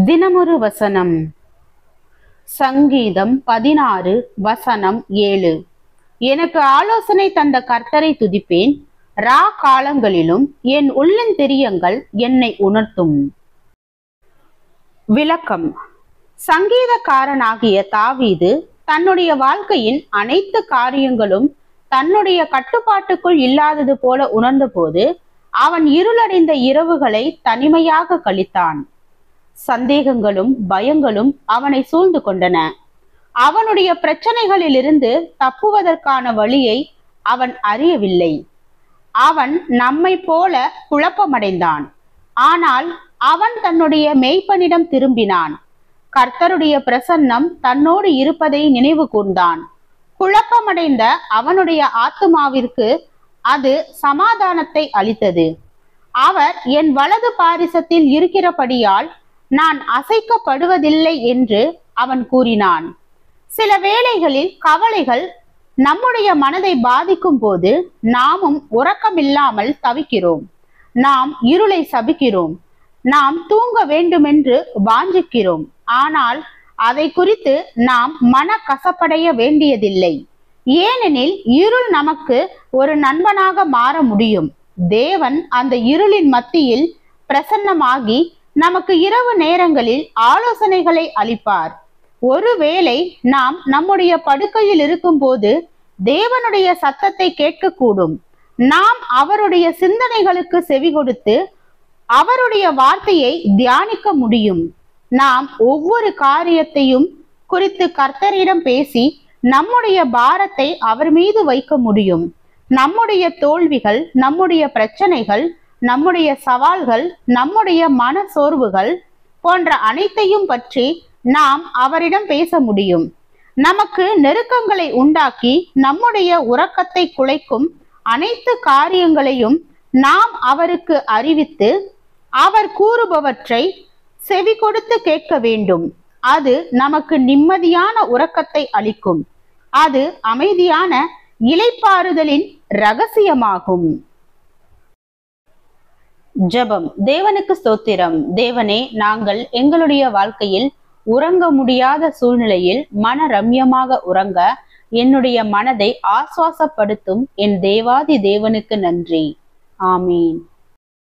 தினமொரு வசனம். சங்கீதம் 16 வசனம் 7. எனக்கு ஆலோசனை தந்த கர்த்தரை துதிப்பேன், ரா காலங்களிலும் என் உள்ளந்தெரியங்கள் என்னை உணர்த்தும். விளக்கம். சங்கீதக்காரனாகிய தாவீது தன்னுடைய வாழ்க்கையின் அனைத்து காரியங்களும் தன்னுடைய கட்டுப்பாட்டுக்குள் இல்லாதது போல உணர்ந்தபோது அவன் இருளடைந்த இரவுகளை தனிமையாக கழித்தான். சந்தேகங்களும் பயங்களும் அவனை சூழ்ந்து கொண்டன. அவனுடைய பிரச்சனைகளிலிருந்து தப்புவதற்கான வழியை அவன் அறியவில்லை. அவன் நம்மை போல குழப்பமடைந்தான். ஆனால் அவன் தன்னுடைய மேய்ப்பனிடம் திரும்பினான். கர்த்தருடைய பிரசன்னம் தன்னோடு இருப்பதை நினைவு கூர்ந்தான். குழப்பமடைந்த அவனுடைய ஆத்துமாவிற்கு அது சமாதானத்தை அளித்தது. அவர் என் வலது பாரிசத்தில் இருக்கிறபடியால் நான் அசைக்கப்படுவதில்லை என்று அவன் கூறினான். சில வேளைகளில் கவலைகள் நம்முடைய மனதை பாதிக்கும் போது நாமும் உறக்கமில்லாமல் தவிக்கிறோம். நாம் இருளை சபிக்கிறோம். நாம் தூங்க வேண்டுமென்று வாஞ்சிக்கிறோம். ஆனால் அதை குறித்து நாம் மன கசப்படைய வேண்டியதில்லை. ஏனெனில் இருள் நமக்கு ஒரு நண்பனாக மாற முடியும். தேவன் அந்த இருளின் மத்தியில் பிரசன்னமாகி நமக்கு இரவு நேரங்களில் ஆலோசனைகளை அளிப்பார். ஒருவேளை நாம் நம்முடைய படுக்கையில் இருக்கும் போது தேவனுடைய சத்தத்தை கேட்கக்கூடும். நாம் அவருடைய சிந்தனைகளுக்கு செவி கொடுத்து அவருடைய வார்த்தையை தியானிக்க முடியும். நாம் ஒவ்வொரு காரியத்தையும் குறித்து கர்த்தரிடம் பேசி நம்முடைய பாரத்தை அவர் மீது வைக்க முடியும். நம்முடைய தோல்விகள், நம்முடைய பிரச்சனைகள், நம்முடைய சவால்கள், நம்முடைய மன சோர்வுகள் போன்ற அனைத்தையும் பற்றி நாம் அவரிடம் பேச முடியும். நமக்கு நெருக்கங்களை உண்டாக்கி நம்முடைய உறக்கத்தை குலைக்கும் அனைத்து காரியங்களையும் நாம் அவருக்கு அறிவித்து அவர் கூறுபவற்றை செவி கொடுத்து கேட்க வேண்டும். அது நமக்கு நிம்மதியான உறக்கத்தை அளிக்கும். அது அமைதியான இளைப்பாறுதலின் இரகசியமாகும். ஜெபம். தேவனுக்கு ஸ்தோத்திரம். தேவனே, நாங்கள் எங்களுடைய வாழ்க்கையில் உறங்க முடியாத சூழ்நிலையில் மன ரம்யமாக உறங்க என்னுடைய மனதை ஆசுவாசப்படுத்தும் என் தேவாதி தேவனுக்கு நன்றி. ஆமீன்.